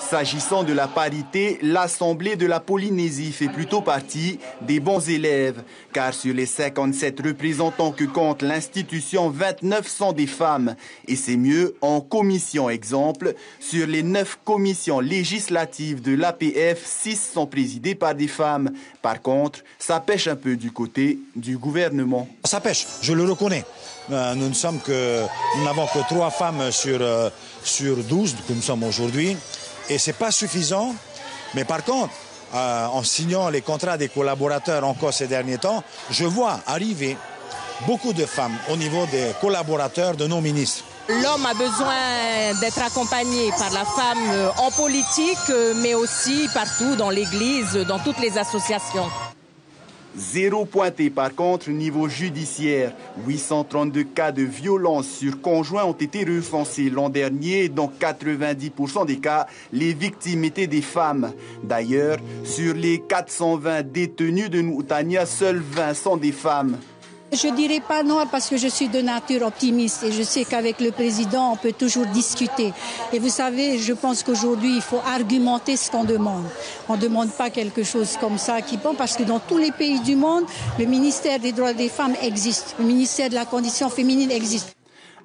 S'agissant de la parité, l'Assemblée de la Polynésie fait plutôt partie des bons élèves, car sur les 57 représentants que compte l'institution, 29 sont des femmes. Et c'est mieux en commission. Exemple, sur les 9 commissions législatives de l'APF, 6 sont présidées par des femmes. Par contre, ça pêche un peu du côté du gouvernement. Ça pêche, je le reconnais. Nous n'avons que 3 femmes sur 12 que nous sommes aujourd'hui. Et ce n'est pas suffisant. Mais par contre, en signant les contrats des collaborateurs encore ces derniers temps, je vois arriver beaucoup de femmes au niveau des collaborateurs de nos ministres. L'homme a besoin d'être accompagné par la femme en politique, mais aussi partout dans l'Église, dans toutes les associations. 0 pointé par contre niveau judiciaire. 832 cas de violence sur conjoint ont été recensés l'an dernier. Dans 90% des cas, les victimes étaient des femmes. D'ailleurs, sur les 420 détenus de Noutania, seuls 20 sont des femmes. Je ne dirais pas non parce que je suis de nature optimiste et je sais qu'avec le président, on peut toujours discuter. Et vous savez, je pense qu'aujourd'hui, il faut argumenter ce qu'on demande. On ne demande pas quelque chose comme ça qui bon, parce que dans tous les pays du monde, le ministère des droits des femmes existe. Le ministère de la condition féminine existe.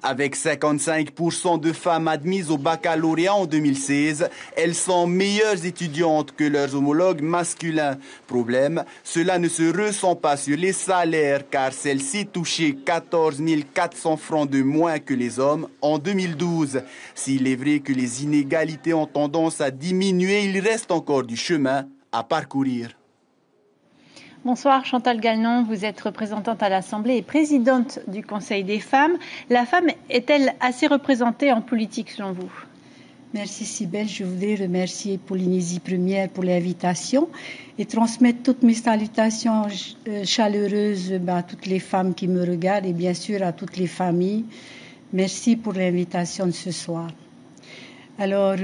Avec 55% de femmes admises au baccalauréat en 2016, elles sont meilleures étudiantes que leurs homologues masculins. Problème, cela ne se ressent pas sur les salaires car celles-ci touchaient 14 400 francs de moins que les hommes en 2012. S'il est vrai que les inégalités ont tendance à diminuer, il reste encore du chemin à parcourir. Bonsoir Chantal Gagnon, vous êtes représentante à l'Assemblée et présidente du Conseil des femmes. La femme est-elle assez représentée en politique selon vous? Merci Cybèle, je voudrais remercier Polynésie Première pour l'invitation et transmettre toutes mes salutations chaleureuses à toutes les femmes qui me regardent et bien sûr à toutes les familles. Merci pour l'invitation de ce soir. Alors,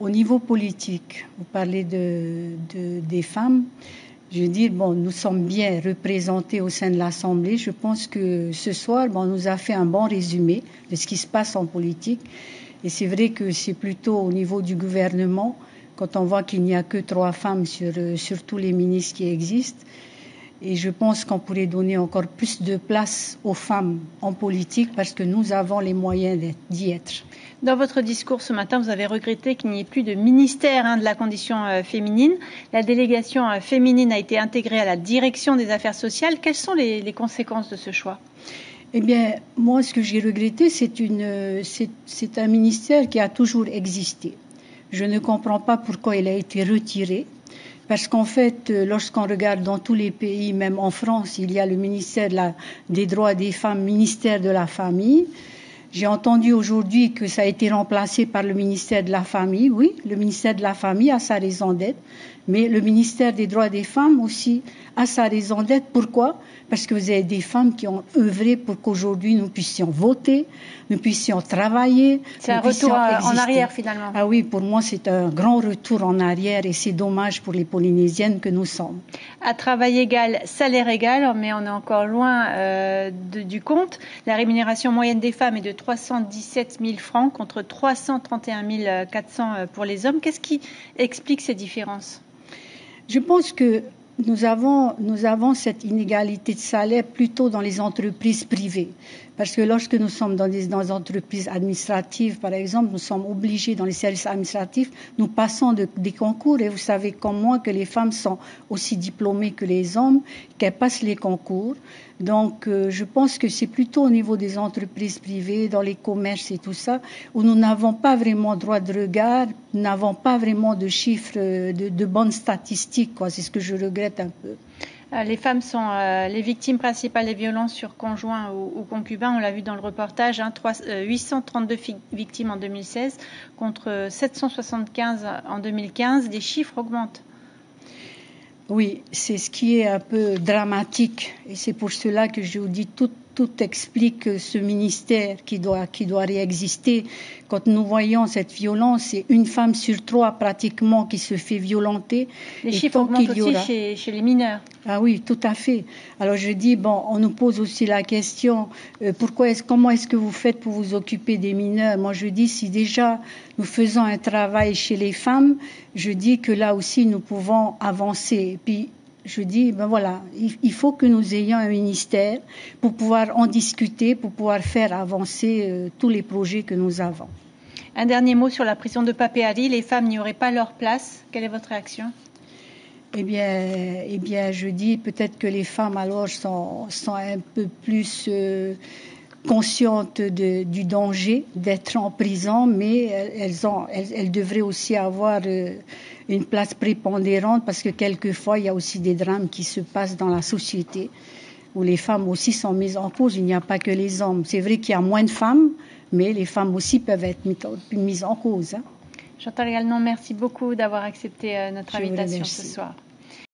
au niveau politique, vous parlez des femmes. Je veux dire, nous sommes bien représentés au sein de l'Assemblée. Je pense que ce soir, on nous a fait un bon résumé de ce qui se passe en politique. Et c'est vrai que c'est plutôt au niveau du gouvernement, quand on voit qu'il n'y a que 3 femmes sur tous les ministres qui existent. Et je pense qu'on pourrait donner encore plus de place aux femmes en politique parce que nous avons les moyens d'y être. Dans votre discours ce matin, vous avez regretté qu'il n'y ait plus de ministère de la condition féminine. La délégation féminine a été intégrée à la direction des affaires sociales. Quelles sont les conséquences de ce choix? Eh bien, moi, ce que j'ai regretté, c'est un ministère qui a toujours existé. Je ne comprends pas pourquoi il a été retiré. Parce qu'en fait, lorsqu'on regarde dans tous les pays, même en France, il y a le ministère des droits des femmes, ministère de la famille. J'ai entendu aujourd'hui que ça a été remplacé par le ministère de la famille. Oui, le ministère de la famille a sa raison d'être, mais le ministère des droits des femmes aussi a sa raison d'être. Pourquoi? Parce que vous avez des femmes qui ont œuvré pour qu'aujourd'hui nous puissions voter, nous puissions travailler. C'est un retour en arrière finalement. Ah oui, pour moi c'est un grand retour en arrière et c'est dommage pour les Polynésiennes que nous sommes. À travail égal, salaire égal, mais on est encore loin du compte. La rémunération moyenne des femmes est de 317 000 francs contre 331 400 pour les hommes. Qu'est-ce qui explique ces différences? Je pense que nous avons cette inégalité de salaire plutôt dans les entreprises privées. Parce que lorsque nous sommes dans des entreprises administratives, par exemple, nous sommes obligés dans les services administratifs, nous passons des concours et vous savez comme moi que les femmes sont aussi diplômées que les hommes, qu'elles passent les concours. Donc, je pense que c'est plutôt au niveau des entreprises privées, dans les commerces et tout ça, où nous n'avons pas vraiment droit de regard, nous n'avons pas vraiment de chiffres, de bonnes statistiques, quoi. C'est ce que je regrette un peu. Les femmes sont les victimes principales des violences sur conjoints ou concubins. On l'a vu dans le reportage, 832 victimes en 2016 contre 775 en 2015. Les chiffres augmentent. Oui, c'est ce qui est un peu dramatique. Et c'est pour cela que je vous dis, tout explique ce ministère qui doit réexister. Quand nous voyons cette violence, c'est une femme sur 3 pratiquement qui se fait violenter. Les chiffres augmentent aussi chez les mineurs. Ah oui, tout à fait. Alors je dis, on nous pose aussi la question, comment est-ce que vous faites pour vous occuper des mineurs? Moi je dis, si déjà nous faisons un travail chez les femmes, je dis que là aussi nous pouvons avancer. Et puis je dis, il faut que nous ayons un ministère pour pouvoir en discuter, pour pouvoir faire avancer tous les projets que nous avons. Un dernier mot sur la prison de Papeete. Les femmes n'y auraient pas leur place. Quelle est votre réaction? Eh bien, je dis peut-être que les femmes alors sont un peu plus conscientes du danger d'être en prison, mais elles devraient aussi avoir une place prépondérante parce que quelquefois il y a aussi des drames qui se passent dans la société où les femmes aussi sont mises en cause. Il n'y a pas que les hommes. C'est vrai qu'il y a moins de femmes, mais les femmes aussi peuvent être mises en cause. Chantal Gagnon, merci beaucoup d'avoir accepté notre invitation ce soir.